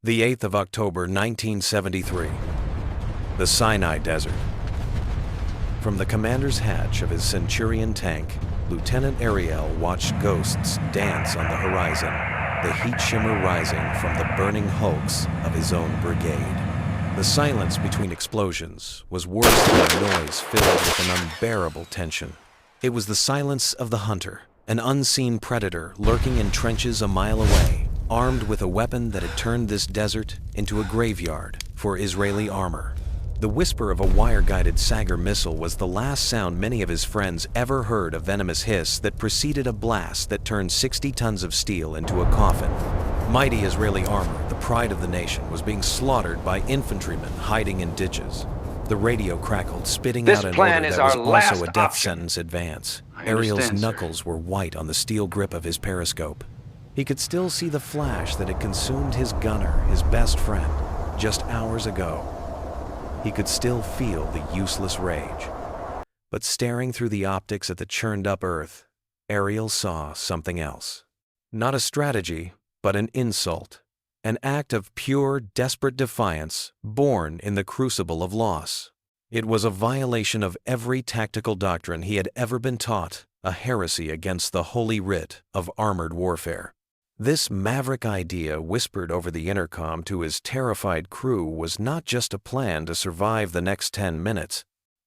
The 8th of October, 1973. The Sinai Desert. From the commander's hatch of his Centurion tank, Lieutenant Ariel watched ghosts dance on the horizon, the heat shimmer rising from the burning hulks of his own brigade. The silence between explosions was worse than a noise filled with an unbearable tension. It was the silence of the hunter, an unseen predator lurking in trenches a mile away, armed with a weapon that had turned this desert into a graveyard for Israeli armor. The whisper of a wire-guided Sagar missile was the last sound many of his friends ever heard, a venomous hiss that preceded a blast that turned 60 tons of steel into a coffin. Mighty Israeli armor, the pride of the nation, was being slaughtered by infantrymen hiding in ditches. The radio crackled, spitting out an order that was also a death sentence advance. Ariel's knuckles were white on the steel grip of his periscope. He could still see the flash that had consumed his gunner, his best friend, just hours ago. He could still feel the useless rage. But staring through the optics at the churned-up earth, Ariel saw something else. Not a strategy, but an insult. An act of pure, desperate defiance, born in the crucible of loss. It was a violation of every tactical doctrine he had ever been taught, a heresy against the holy writ of armored warfare. This maverick idea, whispered over the intercom to his terrified crew, was not just a plan to survive the next 10 minutes.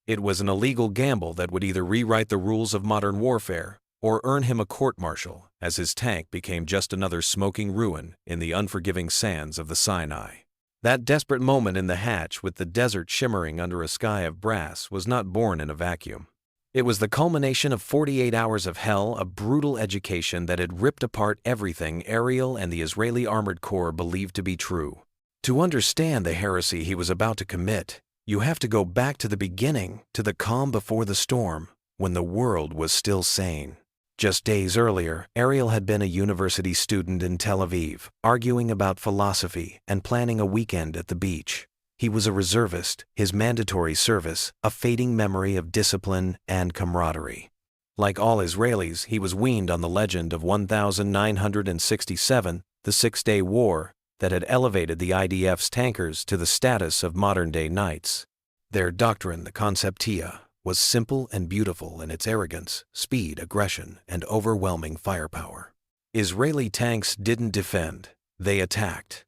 It was an illegal gamble that would either rewrite the rules of modern warfare or earn him a court-martial, as his tank became just another smoking ruin in the unforgiving sands of the Sinai. That desperate moment in the hatch, with the desert shimmering under a sky of brass, was not born in a vacuum. It was the culmination of 48 hours of hell, a brutal education that had ripped apart everything Ariel and the Israeli Armored Corps believed to be true. To understand the heresy he was about to commit, you have to go back to the beginning, to the calm before the storm, when the world was still sane. Just days earlier, Ariel had been a university student in Tel Aviv, arguing about philosophy and planning a weekend at the beach. He was a reservist, his mandatory service a fading memory of discipline and camaraderie. Like all Israelis, he was weaned on the legend of 1967, the Six-Day War, that had elevated the IDF's tankers to the status of modern-day knights. Their doctrine, the Conceptia, was simple and beautiful in its arrogance, speed, aggression, and overwhelming firepower. Israeli tanks didn't defend, they attacked.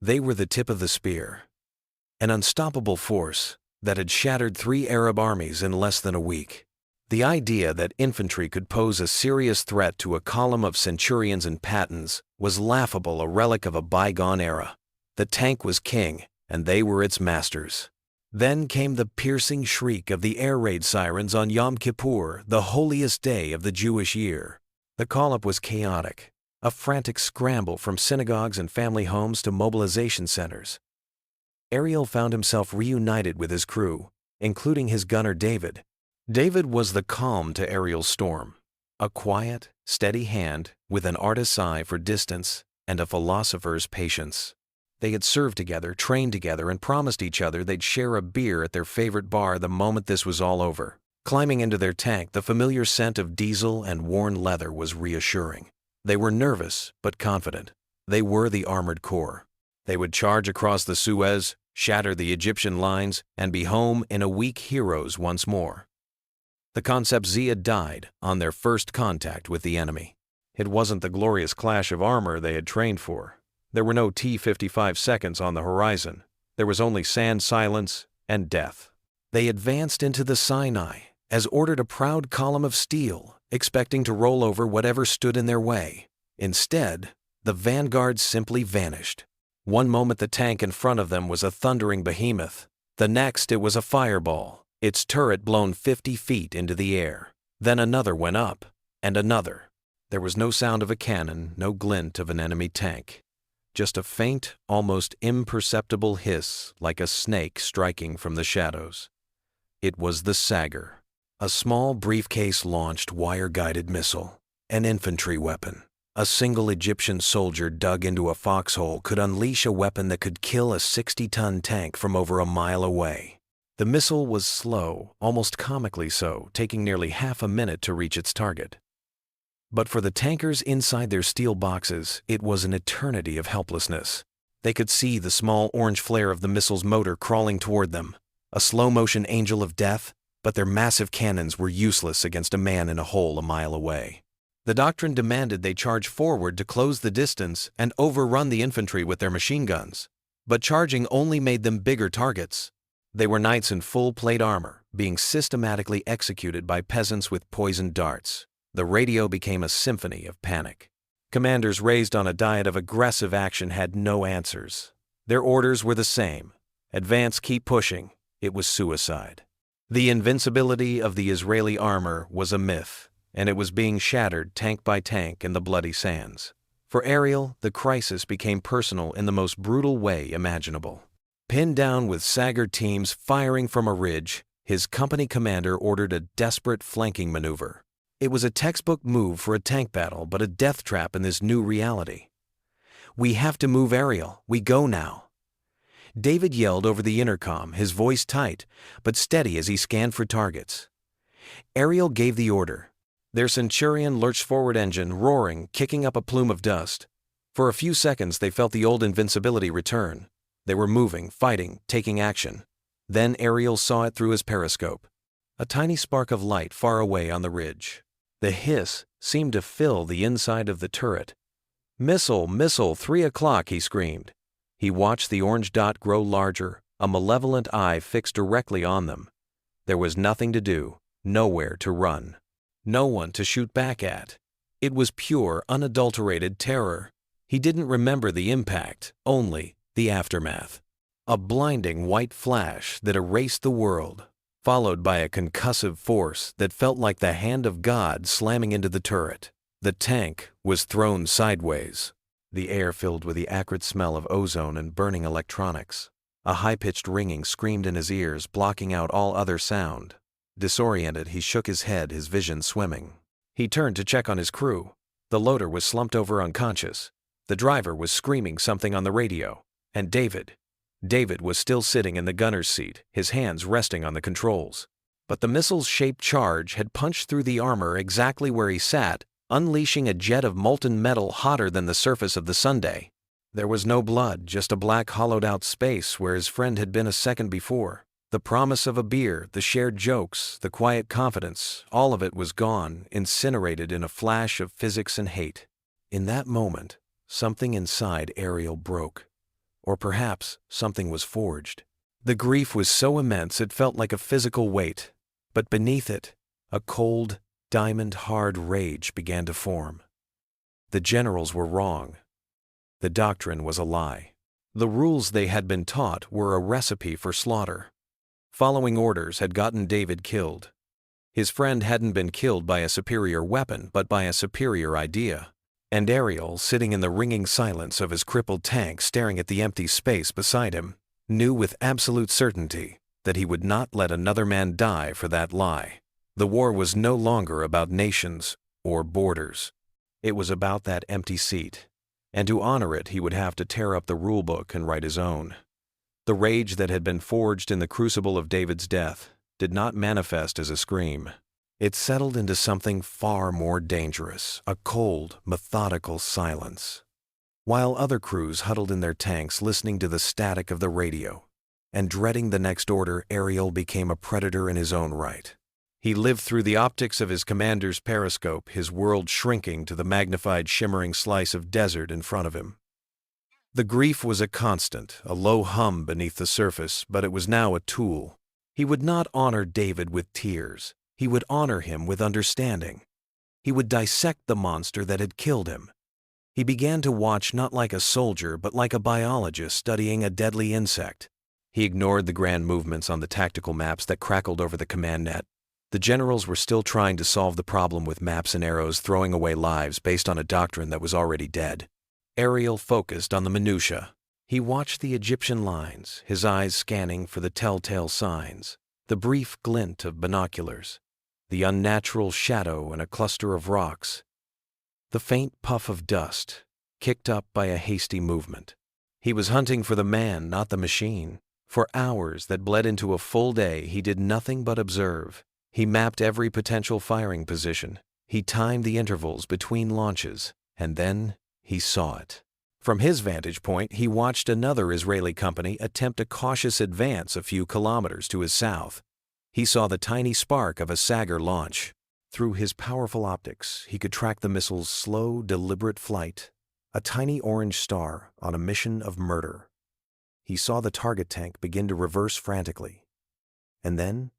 They were the tip of the spear. An unstoppable force that had shattered 3 Arab armies in less than a week. The idea that infantry could pose a serious threat to a column of centurions and Pattons was laughable, a relic of a bygone era. The tank was king, and they were its masters. Then came the piercing shriek of the air raid sirens on Yom Kippur, the holiest day of the Jewish year. The call-up was chaotic, a frantic scramble from synagogues and family homes to mobilization centers. Ariel found himself reunited with his crew, including his gunner David. David was the calm to Ariel's storm, a quiet, steady hand with an artist's eye for distance and a philosopher's patience. They had served together, trained together, and promised each other they'd share a beer at their favorite bar the moment this was all over. Climbing into their tank, the familiar scent of diesel and worn leather was reassuring. They were nervous but confident. They were the Armored Corps. They would charge across the Suez, shatter the Egyptian lines, and be home in a week heroes once more. The Conceptia died on their first contact with the enemy. It wasn't the glorious clash of armor they had trained for. There were no T-55 seconds on the horizon. There was only sand silence and death. They advanced into the Sinai, as ordered, a proud column of steel, expecting to roll over whatever stood in their way. Instead, the vanguard simply vanished. One moment the tank in front of them was a thundering behemoth. The next it was a fireball, its turret blown 50 feet into the air. Then another went up, and another. There was no sound of a cannon, no glint of an enemy tank. Just a faint, almost imperceptible hiss, like a snake striking from the shadows. It was the Sagar, a small briefcase-launched wire-guided missile, an infantry weapon. A single Egyptian soldier dug into a foxhole could unleash a weapon that could kill a 60-ton tank from over a mile away. The missile was slow, almost comically so, taking nearly half a minute to reach its target. But for the tankers inside their steel boxes, it was an eternity of helplessness. They could see the small orange flare of the missile's motor crawling toward them, a slow-motion angel of death, but their massive cannons were useless against a man in a hole a mile away. The doctrine demanded they charge forward to close the distance and overrun the infantry with their machine guns. But charging only made them bigger targets. They were knights in full plate armor, being systematically executed by peasants with poisoned darts. The radio became a symphony of panic. Commanders raised on a diet of aggressive action had no answers. Their orders were the same. Advance, keep pushing. It was suicide. The invincibility of the Israeli armor was a myth, and it was being shattered tank by tank in the bloody sands. For Ariel, the crisis became personal in the most brutal way imaginable. Pinned down with Sagar teams firing from a ridge, his company commander ordered a desperate flanking maneuver. It was a textbook move for a tank battle, but a death trap in this new reality. "We have to move, Ariel. We go now." David yelled over the intercom, his voice tight, but steady as he scanned for targets. Ariel gave the order. Their Centurion lurched forward engine, roaring, kicking up a plume of dust. For a few seconds they felt the old invincibility return. They were moving, fighting, taking action. Then Ariel saw it through his periscope. A tiny spark of light far away on the ridge. The hiss seemed to fill the inside of the turret. "Missile, missile, 3 o'clock," he screamed. He watched the orange dot grow larger, a malevolent eye fixed directly on them. There was nothing to do, nowhere to run. No one to shoot back at. It was pure, unadulterated terror. He didn't remember the impact, only the aftermath. A blinding white flash that erased the world, followed by a concussive force that felt like the hand of God slamming into the turret. The tank was thrown sideways. The air filled with the acrid smell of ozone and burning electronics. A high-pitched ringing screamed in his ears, blocking out all other sound. Disoriented, he shook his head, his vision swimming. He turned to check on his crew. The loader was slumped over unconscious. The driver was screaming something on the radio. And David was still sitting in the gunner's seat, his hands resting on the controls. But the missile's-shaped charge had punched through the armor exactly where he sat, unleashing a jet of molten metal hotter than the surface of the Sunday. There was no blood, just a black hollowed-out space where his friend had been a second before. The promise of a beer, the shared jokes, the quiet confidence, all of it was gone, incinerated in a flash of physics and hate. In that moment, something inside Ariel broke. Or perhaps something was forged. The grief was so immense it felt like a physical weight. But beneath it, a cold, diamond-hard rage began to form. The generals were wrong. The doctrine was a lie. The rules they had been taught were a recipe for slaughter. Following orders had gotten David killed. His friend hadn't been killed by a superior weapon, but by a superior idea. And Ariel, sitting in the ringing silence of his crippled tank staring at the empty space beside him, knew with absolute certainty that he would not let another man die for that lie. The war was no longer about nations or borders. It was about that empty seat. And to honor it, he would have to tear up the rulebook and write his own. The rage that had been forged in the crucible of David's death did not manifest as a scream. It settled into something far more dangerous, a cold, methodical silence. While other crews huddled in their tanks listening to the static of the radio and dreading the next order, Ariel became a predator in his own right. He lived through the optics of his commander's periscope, his world shrinking to the magnified shimmering slice of desert in front of him. The grief was a constant, a low hum beneath the surface, but it was now a tool. He would not honor David with tears. He would honor him with understanding. He would dissect the monster that had killed him. He began to watch not like a soldier, but like a biologist studying a deadly insect. He ignored the grand movements on the tactical maps that crackled over the command net. The generals were still trying to solve the problem with maps and arrows, throwing away lives based on a doctrine that was already dead. Ariel focused on the minutiae. He watched the Egyptian lines, his eyes scanning for the telltale signs, the brief glint of binoculars, the unnatural shadow in a cluster of rocks, the faint puff of dust, kicked up by a hasty movement. He was hunting for the man, not the machine. For hours that bled into a full day, he did nothing but observe. He mapped every potential firing position. He timed the intervals between launches, and then he saw it. From his vantage point, he watched another Israeli company attempt a cautious advance a few kilometers to his south. He saw the tiny spark of a Sagar launch. Through his powerful optics, he could track the missile's slow, deliberate flight, a tiny orange star on a mission of murder. He saw the target tank begin to reverse frantically. And then,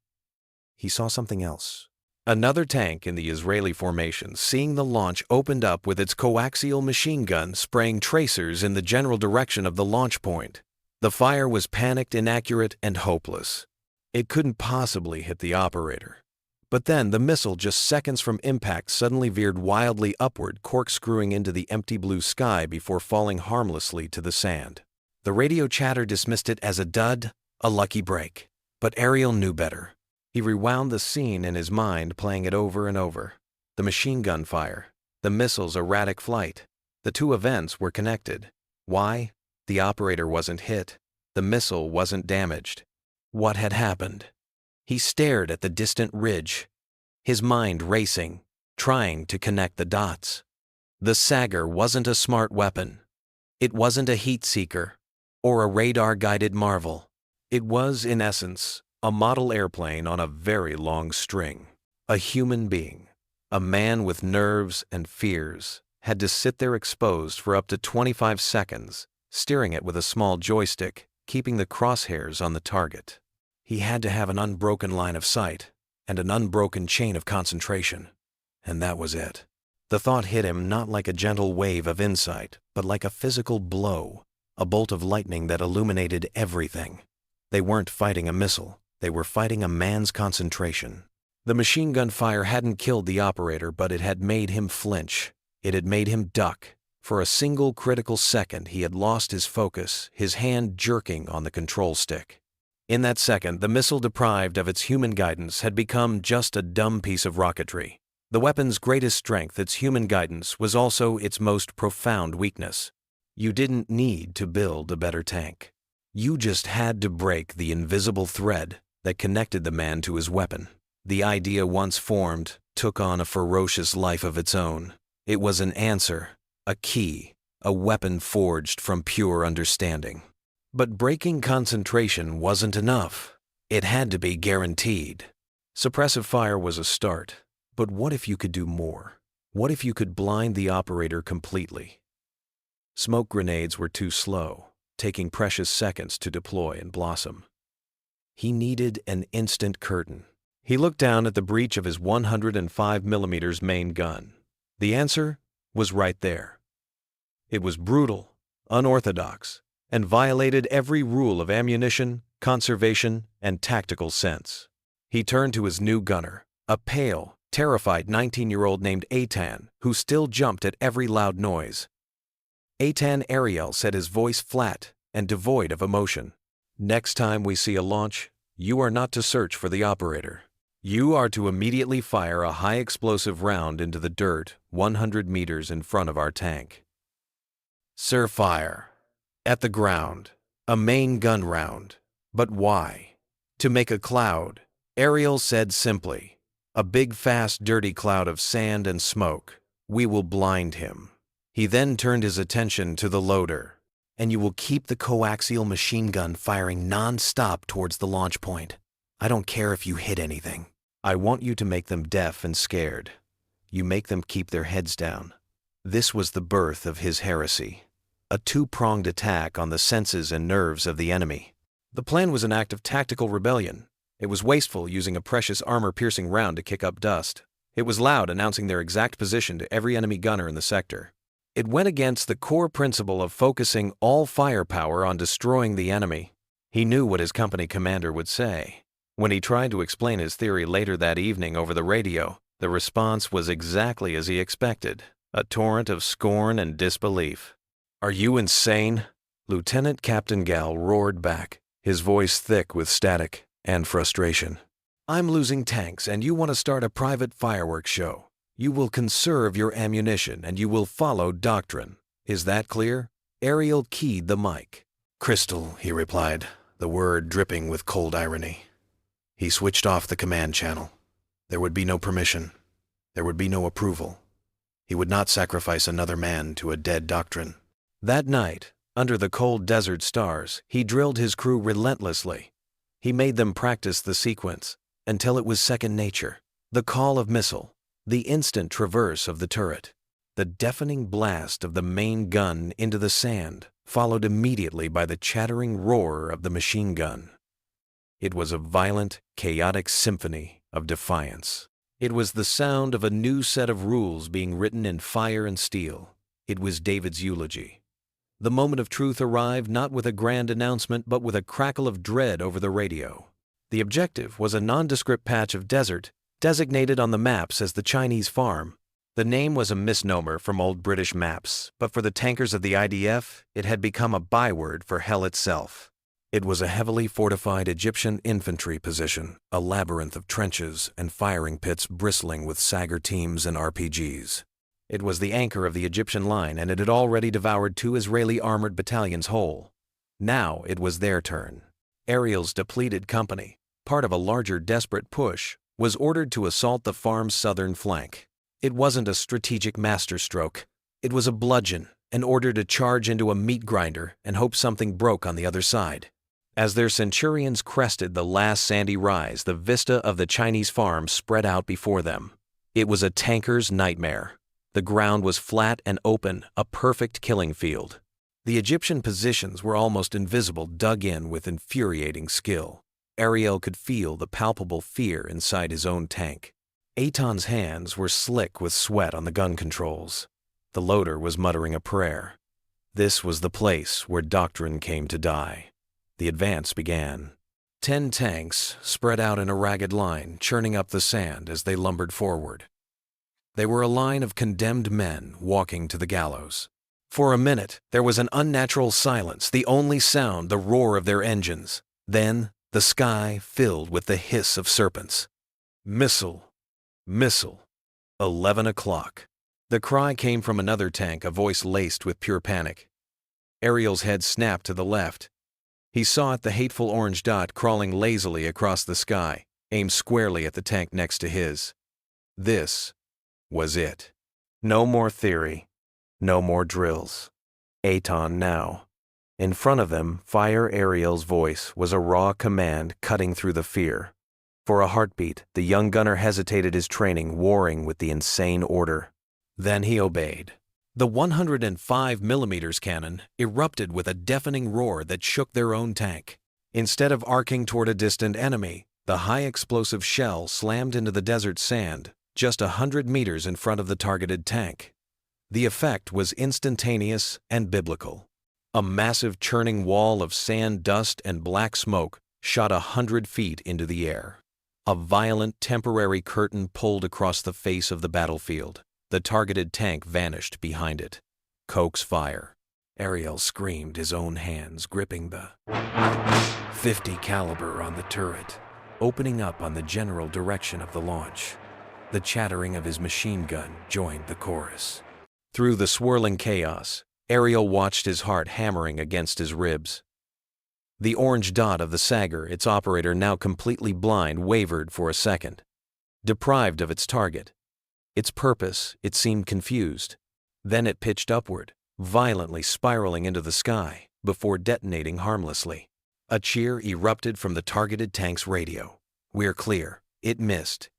he saw something else. Another tank in the Israeli formation, seeing the launch, opened up with its coaxial machine gun spraying tracers in the general direction of the launch point. The fire was panicked, inaccurate, and hopeless. It couldn't possibly hit the operator. But then the missile, just seconds from impact, suddenly veered wildly upward, corkscrewing into the empty blue sky before falling harmlessly to the sand. The radio chatter dismissed it as a dud, a lucky break. But Ariel knew better. He rewound the scene in his mind, playing it over and over. The machine gun fire, the missile's erratic flight. The two events were connected. Why? The operator wasn't hit. The missile wasn't damaged. What had happened? He stared at the distant ridge, his mind racing, trying to connect the dots. The Sagar wasn't a smart weapon. It wasn't a heat seeker or a radar-guided marvel. It was, in essence, a model airplane on a very long string. A human being, a man with nerves and fears, had to sit there exposed for up to 25 seconds, steering it with a small joystick, keeping the crosshairs on the target. He had to have an unbroken line of sight and an unbroken chain of concentration. And that was it. The thought hit him not like a gentle wave of insight, but like a physical blow, a bolt of lightning that illuminated everything. They weren't fighting a missile. They were fighting a man's concentration. The machine gun fire hadn't killed the operator, but it had made him flinch. It had made him duck. For a single critical second, he had lost his focus, his hand jerking on the control stick. In that second, the missile, deprived of its human guidance, had become just a dumb piece of rocketry. The weapon's greatest strength, its human guidance, was also its most profound weakness. You didn't need to build a better tank. You just had to break the invisible thread that connected the man to his weapon. The idea, once formed, took on a ferocious life of its own. It was an answer, a key, a weapon forged from pure understanding. But breaking concentration wasn't enough. It had to be guaranteed. Suppressive fire was a start, but what if you could do more? What if you could blind the operator completely? Smoke grenades were too slow, taking precious seconds to deploy and blossom. He needed an instant curtain. He looked down at the breech of his 105mm main gun. The answer was right there. It was brutal, unorthodox, and violated every rule of ammunition, conservation, and tactical sense. He turned to his new gunner, a pale, terrified 19-year-old named Eitan, who still jumped at every loud noise. Eitan, Ariel said, his voice flat and devoid of emotion. Next time we see a launch, you are not to search for the operator. You are to immediately fire a high-explosive round into the dirt 100 meters in front of our tank. Sir, fire. At the ground. A main gun round. But why? To make a cloud, Ariel said simply. A big, fast, dirty cloud of sand and smoke. We will blind him. He then turned his attention to the loader. And you will keep the coaxial machine gun firing non-stop towards the launch point. I don't care if you hit anything. I want you to make them deaf and scared. You make them keep their heads down. This was the birth of his heresy. A two-pronged attack on the senses and nerves of the enemy. The plan was an act of tactical rebellion. It was wasteful, using a precious armor-piercing round to kick up dust. It was loud, announcing their exact position to every enemy gunner in the sector. It went against the core principle of focusing all firepower on destroying the enemy. He knew what his company commander would say. When he tried to explain his theory later that evening over the radio, the response was exactly as he expected, a torrent of scorn and disbelief. "Are you insane?" Lieutenant Captain Gal roared back, his voice thick with static and frustration. "I'm losing tanks, and you want to start a private fireworks show. You will conserve your ammunition, and you will follow doctrine. Is that clear?" Ariel keyed the mic. "Crystal," he replied, the word dripping with cold irony. He switched off the command channel. There would be no permission. There would be no approval. He would not sacrifice another man to a dead doctrine. That night, under the cold desert stars, he drilled his crew relentlessly. He made them practice the sequence until it was second nature. The call of missile, the instant traverse of the turret, the deafening blast of the main gun into the sand, followed immediately by the chattering roar of the machine gun. It was a violent, chaotic symphony of defiance. It was the sound of a new set of rules being written in fire and steel. It was David's eulogy. The moment of truth arrived not with a grand announcement but with a crackle of dread over the radio. The objective was a nondescript patch of desert designated on the maps as the Chinese Farm. The name was a misnomer from old British maps, but for the tankers of the IDF, it had become a byword for hell itself. It was a heavily fortified Egyptian infantry position, a labyrinth of trenches and firing pits bristling with Sager teams and RPGs. It was the anchor of the Egyptian line, and it had already devoured 2 Israeli armored battalions whole. Now it was their turn. Ariel's depleted company, part of a larger desperate push, was ordered to assault the farm's southern flank. It wasn't a strategic masterstroke. It was a bludgeon, an order to charge into a meat grinder and hope something broke on the other side. As their centurions crested the last sandy rise, the vista of the Chinese Farm spread out before them. It was a tanker's nightmare. The ground was flat and open, a perfect killing field. The Egyptian positions were almost invisible, dug in with infuriating skill. Ariel could feel the palpable fear inside his own tank. Eitan's hands were slick with sweat on the gun controls. The loader was muttering a prayer. This was the place where doctrine came to die. The advance began. 10 tanks spread out in a ragged line, churning up the sand as they lumbered forward. They were a line of condemned men walking to the gallows. For a minute, there was an unnatural silence, the only sound the roar of their engines. Then, the sky filled with the hiss of serpents. Missile! Missile! 11 o'clock. The cry came from another tank, a voice laced with pure panic. Ariel's head snapped to the left. He saw it, the hateful orange dot crawling lazily across the sky, aimed squarely at the tank next to his. This was it. No more theory. No more drills. Eitan now. In front of them, Fire Ariel's voice was a raw command cutting through the fear. For a heartbeat, the young gunner hesitated, his training warring with the insane order. Then he obeyed. The 105mm cannon erupted with a deafening roar that shook their own tank. Instead of arcing toward a distant enemy, the high-explosive shell slammed into the desert sand just 100 meters in front of the targeted tank. The effect was instantaneous and biblical. A massive churning wall of sand, dust, and black smoke shot 100 feet into the air. A violent temporary curtain pulled across the face of the battlefield. The targeted tank vanished behind it. Coke's fire. Ariel screamed, his own hands gripping the .50 caliber on the turret, opening up on the general direction of the launch. The chattering of his machine gun joined the chorus. Through the swirling chaos, Ariel watched his heart hammering against his ribs. The orange dot of the Sager, its operator now completely blind, wavered for a second. Deprived of its target, its purpose, it seemed confused. Then it pitched upward, violently spiraling into the sky, before detonating harmlessly. A cheer erupted from the targeted tank's radio. "We're clear. It missed,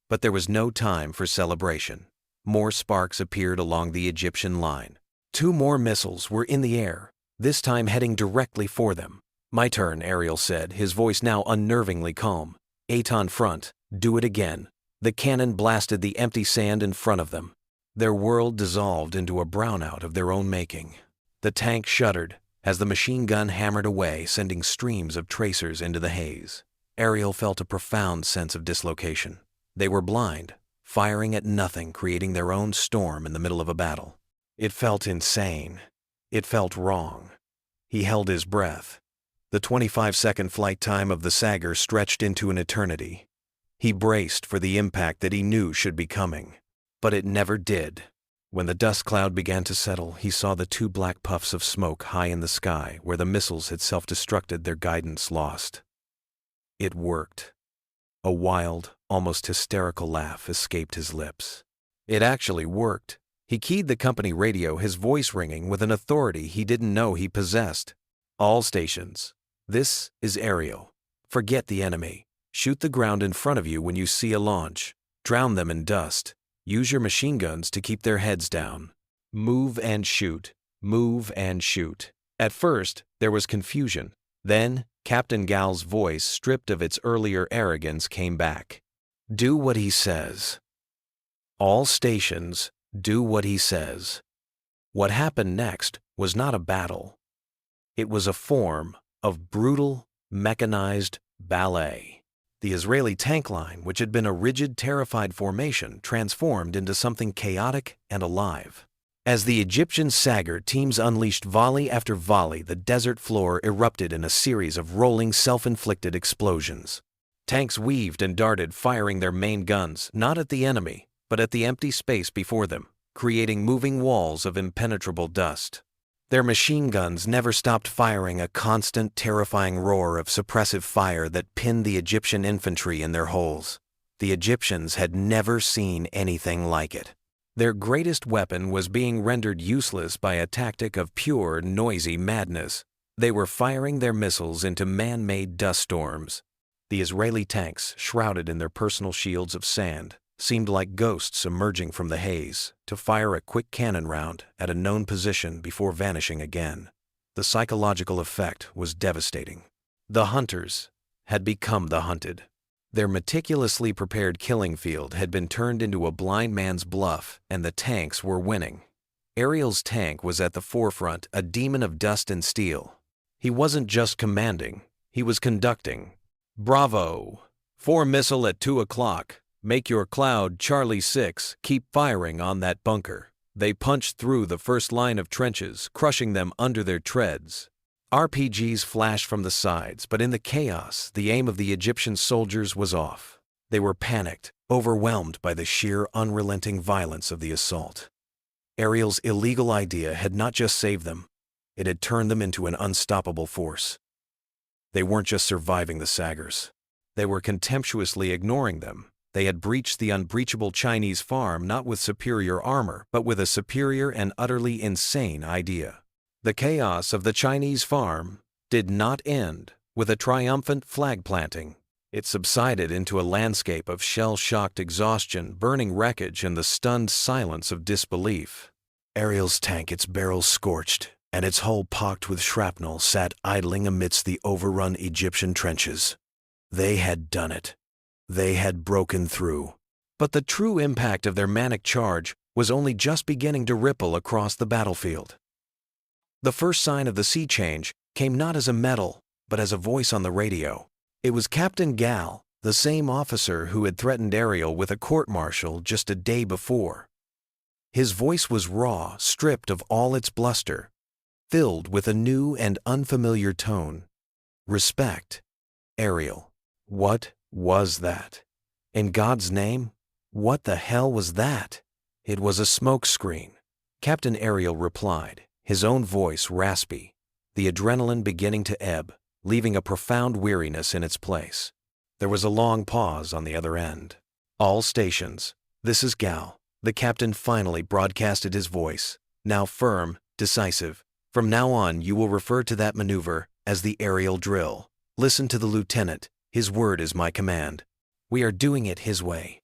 but there was no time for celebration. More sparks appeared along the Egyptian line. 2 more missiles were in the air, this time heading directly for them. "My turn," Ariel said, his voice now unnervingly calm. "Eitan front, do it again." The cannon blasted the empty sand in front of them. Their world dissolved into a brownout of their own making. The tank shuddered as the machine gun hammered away, sending streams of tracers into the haze. Ariel felt a profound sense of dislocation. They were blind, firing at nothing, creating their own storm in the middle of a battle. It felt insane. It felt wrong. He held his breath. The 25-second flight time of the Sager stretched into an eternity. He braced for the impact that he knew should be coming. But it never did. When the dust cloud began to settle, he saw the 2 black puffs of smoke high in the sky where the missiles had self-destructed, their guidance lost. It worked. A wild, almost hysterical laugh escaped his lips. It actually worked. He keyed the company radio, his voice ringing with an authority he didn't know he possessed. "All stations. This is Ariel. Forget the enemy. Shoot the ground in front of you when you see a launch. Drown them in dust. Use your machine guns to keep their heads down. Move and shoot. Move and shoot." At first, there was confusion. Then, Captain Gal's voice, stripped of its earlier arrogance, came back. "Do what he says. All stations, do what he says." What happened next was not a battle. It was a form of brutal, mechanized ballet. The Israeli tank line, which had been a rigid, terrified formation, transformed into something chaotic and alive. As the Egyptian Sagar teams unleashed volley after volley, the desert floor erupted in a series of rolling, self-inflicted explosions. Tanks weaved and darted, firing their main guns, not at the enemy, but at the empty space before them, creating moving walls of impenetrable dust. Their machine guns never stopped firing, a constant, terrifying roar of suppressive fire that pinned the Egyptian infantry in their holes. The Egyptians had never seen anything like it. Their greatest weapon was being rendered useless by a tactic of pure, noisy madness. They were firing their missiles into man-made dust storms. The Israeli tanks, shrouded in their personal shields of sand, seemed like ghosts emerging from the haze to fire a quick cannon round at a known position before vanishing again. The psychological effect was devastating. The hunters had become the hunted. Their meticulously prepared killing field had been turned into a blind man's bluff, and the tanks were winning. Ariel's tank was at the forefront, a demon of dust and steel. He wasn't just commanding, he was conducting. "Bravo! 4 missile at 2 o'clock. Make your cloud Charlie 6, keep firing on that bunker." They punched through the first line of trenches, crushing them under their treads. RPGs flashed from the sides, but in the chaos, the aim of the Egyptian soldiers was off. They were panicked, overwhelmed by the sheer, unrelenting violence of the assault. Ariel's illegal idea had not just saved them, it had turned them into an unstoppable force. They weren't just surviving the Sagars. They were contemptuously ignoring them. They had breached the unbreachable Chinese farm not with superior armor, but with a superior and utterly insane idea. The chaos of the Chinese farm did not end with a triumphant flag planting. It subsided into a landscape of shell-shocked exhaustion, burning wreckage, and the stunned silence of disbelief. Ariel's tank, its barrels scorched, and its hull pocked with shrapnel, sat idling amidst the overrun Egyptian trenches. They had done it. They had broken through. But the true impact of their manic charge was only just beginning to ripple across the battlefield. The first sign of the sea change came not as a medal, but as a voice on the radio. It was Captain Gal, the same officer who had threatened Ariel with a court-martial just a day before. His voice was raw, stripped of all its bluster, filled with a new and unfamiliar tone. "Respect, Ariel." What was that? In God's name, what the hell was that? It was a smokescreen. Captain Ariel replied, his own voice raspy, the adrenaline beginning to ebb, leaving a profound weariness in its place. There was a long pause on the other end. "All stations, this is Gal." The captain finally broadcasted his voice, now firm, decisive. "From now on, you will refer to that maneuver as the aerial drill. Listen to the lieutenant. His word is my command. We are doing it his way."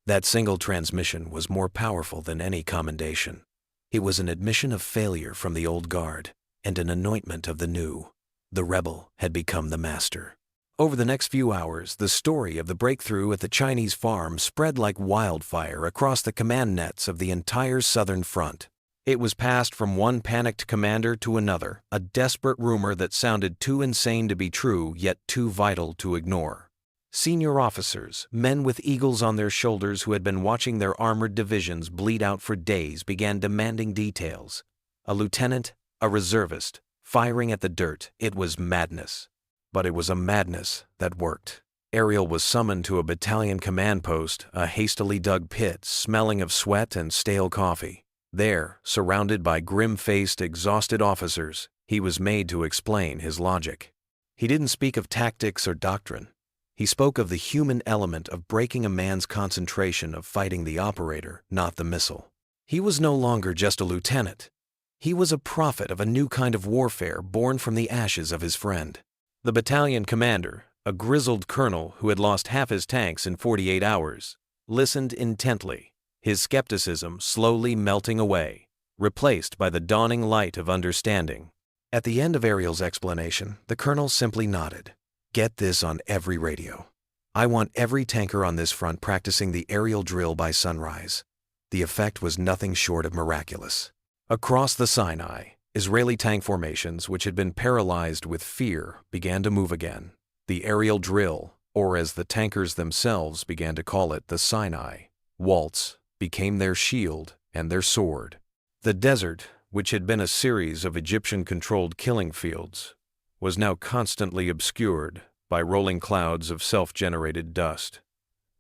That single transmission was more powerful than any commendation. It was an admission of failure from the old guard and an anointment of the new. The rebel had become the master. Over the next few hours, the story of the breakthrough at the Chinese farm spread like wildfire across the command nets of the entire southern front. It was passed from one panicked commander to another, a desperate rumor that sounded too insane to be true, yet too vital to ignore. Senior officers, men with eagles on their shoulders who had been watching their armored divisions bleed out for days, began demanding details. A lieutenant, a reservist, firing at the dirt. It was madness. But it was a madness that worked. Ariel was summoned to a battalion command post, a hastily dug pit smelling of sweat and stale coffee. There, surrounded by grim-faced, exhausted officers, he was made to explain his logic. He didn't speak of tactics or doctrine. He spoke of the human element of breaking a man's concentration, of fighting the operator, not the missile. He was no longer just a lieutenant. He was a prophet of a new kind of warfare born from the ashes of his friend. The battalion commander, a grizzled colonel who had lost half his tanks in 48 hours, listened intently, his skepticism slowly melting away, replaced by the dawning light of understanding. At the end of Ariel's explanation, the colonel simply nodded. "Get this on every radio. I want every tanker on this front practicing the aerial drill by sunrise." The effect was nothing short of miraculous. Across the Sinai, Israeli tank formations, which had been paralyzed with fear, began to move again. The aerial drill, or as the tankers themselves began to call it, the Sinai waltz, became their shield and their sword. The desert, which had been a series of Egyptian-controlled killing fields, was now constantly obscured by rolling clouds of self-generated dust.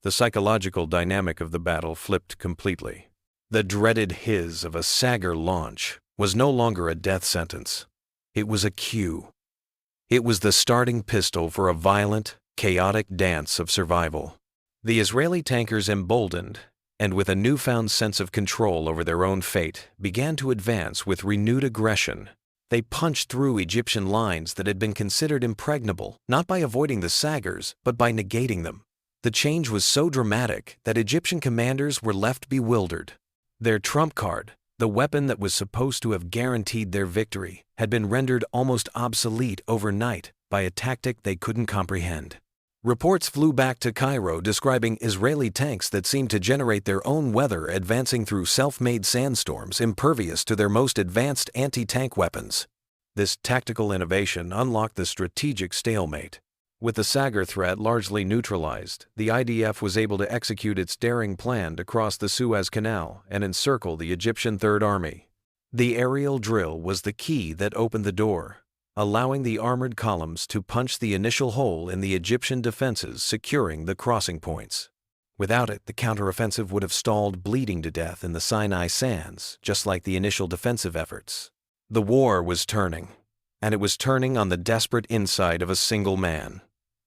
The psychological dynamic of the battle flipped completely. The dreaded hiss of a Sagar launch was no longer a death sentence. It was a cue. It was the starting pistol for a violent, chaotic dance of survival. The Israeli tankers, emboldened and with a newfound sense of control over their own fate, began to advance with renewed aggression. They punched through Egyptian lines that had been considered impregnable, not by avoiding the Sagars, but by negating them. The change was so dramatic that Egyptian commanders were left bewildered. Their trump card, the weapon that was supposed to have guaranteed their victory, had been rendered almost obsolete overnight by a tactic they couldn't comprehend. Reports flew back to Cairo describing Israeli tanks that seemed to generate their own weather, advancing through self-made sandstorms impervious to their most advanced anti-tank weapons. This tactical innovation unlocked the strategic stalemate. With the Sagar threat largely neutralized, the IDF was able to execute its daring plan to cross the Suez Canal and encircle the Egyptian Third Army. The aerial drill was the key that opened the door, allowing the armored columns to punch the initial hole in the Egyptian defenses, securing the crossing points. Without it, the counteroffensive would have stalled bleeding to death in the Sinai sands, just like the initial defensive efforts. The war was turning, and it was turning on the desperate inside of a single man.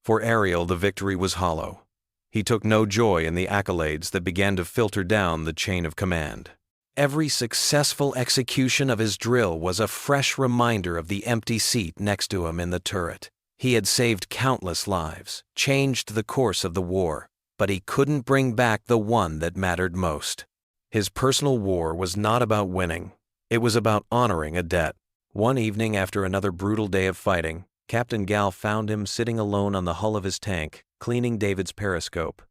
For Ariel, the victory was hollow. He took no joy in the accolades that began to filter down the chain of command. Every successful execution of his drill was a fresh reminder of the empty seat next to him in the turret. He had saved countless lives, changed the course of the war, but he couldn't bring back the one that mattered most. His personal war was not about winning. It was about honoring a debt. One evening, after another brutal day of fighting, Captain Gal found him sitting alone on the hull of his tank, cleaning David's periscope,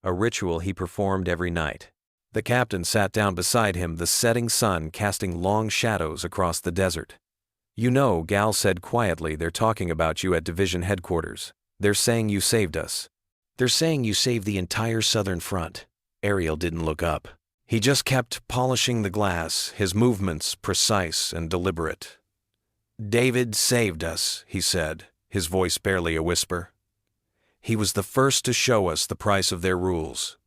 a ritual he performed every night. The captain sat down beside him, the setting sun casting long shadows across the desert. "You know," Gal said quietly, "they're talking about you at division headquarters. They're saying you saved us. They're saying you saved the entire southern front." Ariel didn't look up. He just kept polishing the glass, his movements precise and deliberate. "David saved us," he said, his voice barely a whisper. "He was the first to show us the price of their rules.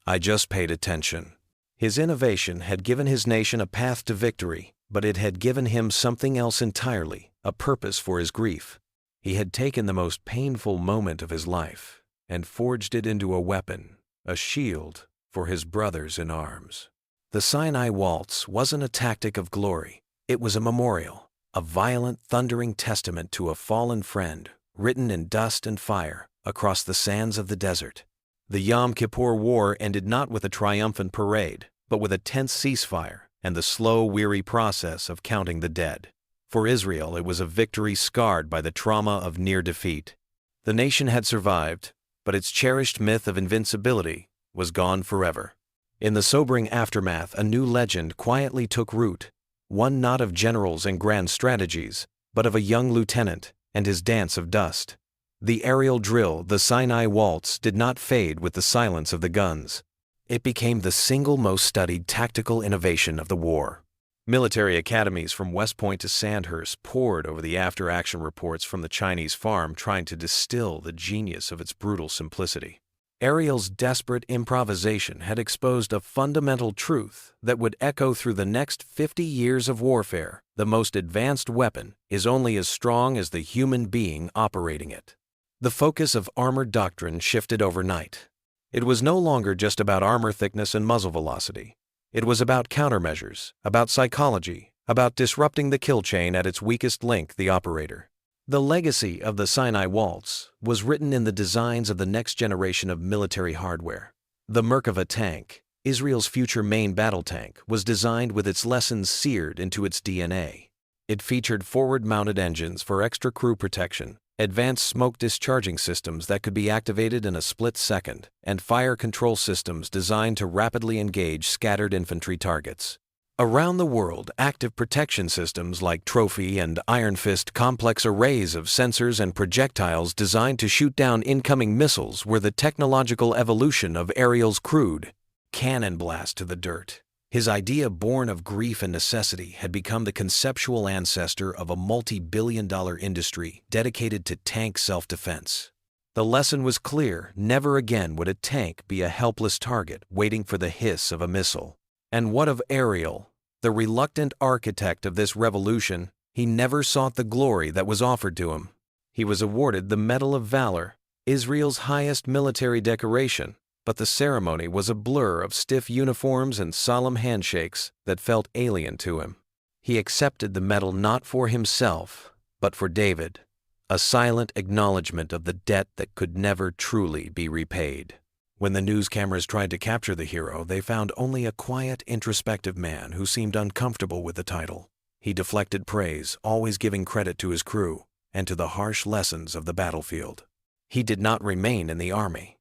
I just paid attention." His innovation had given his nation a path to victory, but it had given him something else entirely, a purpose for his grief. He had taken the most painful moment of his life and forged it into a weapon, a shield for his brothers in arms. The Sinai waltz wasn't a tactic of glory. It was a memorial, a violent, thundering testament to a fallen friend, written in dust and fire across the sands of the desert. The Yom Kippur War ended not with a triumphant parade, but with a tense ceasefire and the slow, weary process of counting the dead. For Israel, it was a victory scarred by the trauma of near defeat. The nation had survived, but its cherished myth of invincibility was gone forever. In the sobering aftermath, a new legend quietly took root, one not of generals and grand strategies, but of a young lieutenant and his dance of dust. The aerial drill, the Sinai waltz, did not fade with the silence of the guns. It became the single most studied tactical innovation of the war. Military academies from West Point to Sandhurst poured over the after-action reports from the Chinese farm, trying to distill the genius of its brutal simplicity. Ariel's desperate improvisation had exposed a fundamental truth that would echo through the next 50 years of warfare. The most advanced weapon is only as strong as the human being operating it. The focus of armored doctrine shifted overnight. It was no longer just about armor thickness and muzzle velocity. It was about countermeasures, about psychology, about disrupting the kill chain at its weakest link, the operator. The legacy of the Sinai Waltz was written in the designs of the next generation of military hardware. The Merkava tank, Israel's future main battle tank, was designed with its lessons seared into its DNA. It featured forward-mounted engines for extra crew protection, advanced smoke discharging systems that could be activated in a split second, and fire control systems designed to rapidly engage scattered infantry targets. Around the world, active protection systems like Trophy and Iron Fist, complex arrays of sensors and projectiles designed to shoot down incoming missiles, were the technological evolution of Ariel's crude cannon blast to the dirt. His idea, born of grief and necessity, had become the conceptual ancestor of a multi-billion-dollar industry dedicated to tank self-defense. The lesson was clear: never again would a tank be a helpless target waiting for the hiss of a missile. And what of Ariel, the reluctant architect of this revolution? He never sought the glory that was offered to him. He was awarded the Medal of Valor, Israel's highest military decoration, but the ceremony was a blur of stiff uniforms and solemn handshakes that felt alien to him. He accepted the medal not for himself, but for David, a silent acknowledgement of the debt that could never truly be repaid. When the news cameras tried to capture the hero, they found only a quiet, introspective man who seemed uncomfortable with the title. He deflected praise, always giving credit to his crew and to the harsh lessons of the battlefield. He did not remain in the army.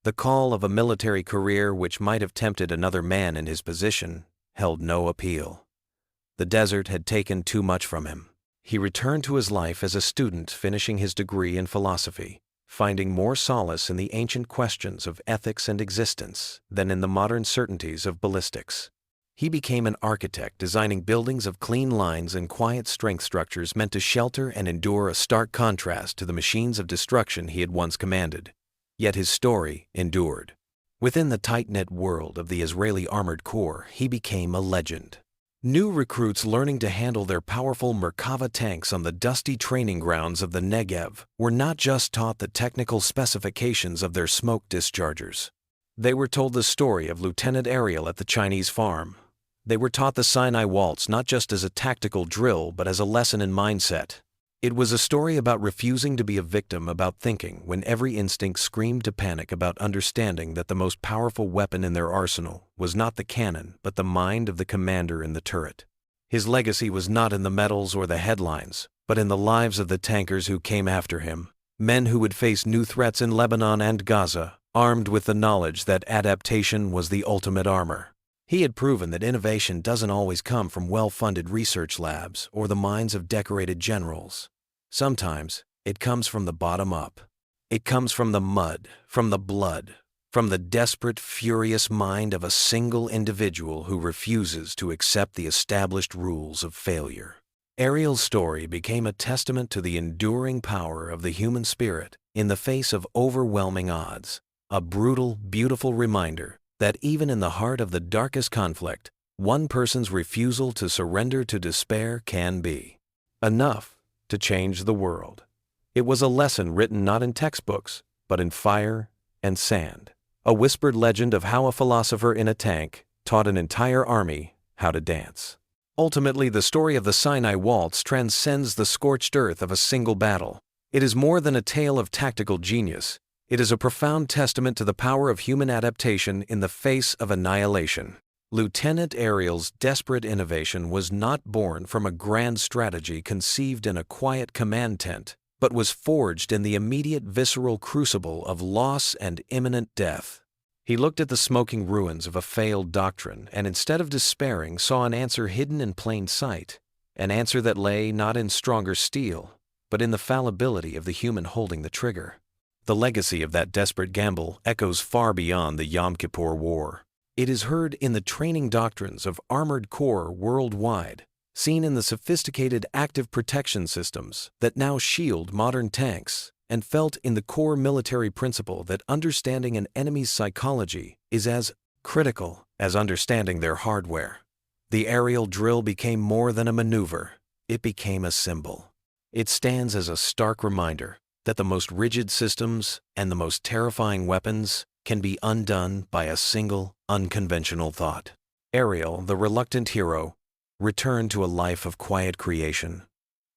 The call of a military career, which might have tempted another man in his position, held no appeal. The desert had taken too much from him. He returned to his life as a student, finishing his degree in philosophy, finding more solace in the ancient questions of ethics and existence than in the modern certainties of ballistics. He became an architect, designing buildings of clean lines and quiet strength structures meant to shelter and endure, a stark contrast to the machines of destruction he had once commanded. Yet his story endured. Within the tight-knit world of the Israeli Armored Corps, he became a legend. New recruits learning to handle their powerful Merkava tanks on the dusty training grounds of the Negev were not just taught the technical specifications of their smoke dischargers. They were told the story of Lieutenant Ariel at the Chinese farm. They were taught the Sinai Waltz not just as a tactical drill, but as a lesson in mindset. It was a story about refusing to be a victim, about thinking when every instinct screamed to panic, about understanding that the most powerful weapon in their arsenal was not the cannon, but the mind of the commander in the turret. His legacy was not in the medals or the headlines, but in the lives of the tankers who came after him, men who would face new threats in Lebanon and Gaza, armed with the knowledge that adaptation was the ultimate armor. He had proven that innovation doesn't always come from well-funded research labs or the minds of decorated generals. Sometimes it comes from the bottom up. It comes from the mud, from the blood, from the desperate, furious mind of a single individual who refuses to accept the established rules of failure. Ariel's story became a testament to the enduring power of the human spirit in the face of overwhelming odds, a brutal, beautiful reminder that even in the heart of the darkest conflict, one person's refusal to surrender to despair can be enough to change the world. It was a lesson written not in textbooks, but in fire and sand, a whispered legend of how a philosopher in a tank taught an entire army how to dance. Ultimately, the story of the Sinai Waltz transcends the scorched earth of a single battle. It is more than a tale of tactical genius. It is a profound testament to the power of human adaptation in the face of annihilation. Lieutenant Ariel's desperate innovation was not born from a grand strategy conceived in a quiet command tent, but was forged in the immediate visceral crucible of loss and imminent death. He looked at the smoking ruins of a failed doctrine and, instead of despairing, saw an answer hidden in plain sight, an answer that lay not in stronger steel, but in the fallibility of the human holding the trigger. The legacy of that desperate gamble echoes far beyond the Yom Kippur War. It is heard in the training doctrines of armored corps worldwide, seen in the sophisticated active protection systems that now shield modern tanks, and felt in the core military principle that understanding an enemy's psychology is as critical as understanding their hardware. The aerial drill became more than a maneuver. It became a symbol. It stands as a stark reminder that the most rigid systems and the most terrifying weapons can be undone by a single, unconventional thought. Ariel, the reluctant hero, returned to a life of quiet creation.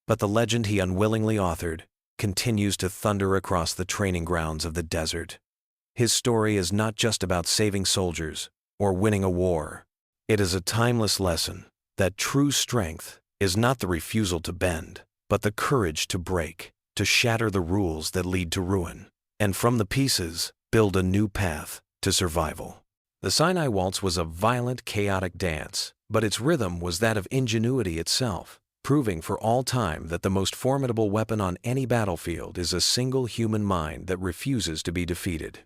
But the legend he unwillingly authored continues to thunder across the training grounds of the desert. His story is not just about saving soldiers or winning a war. It is a timeless lesson that true strength is not the refusal to bend, but the courage to break, to shatter the rules that lead to ruin, and from the pieces, build a new path to survival. The Sinai Waltz was a violent, chaotic dance, but its rhythm was that of ingenuity itself, proving for all time that the most formidable weapon on any battlefield is a single human mind that refuses to be defeated.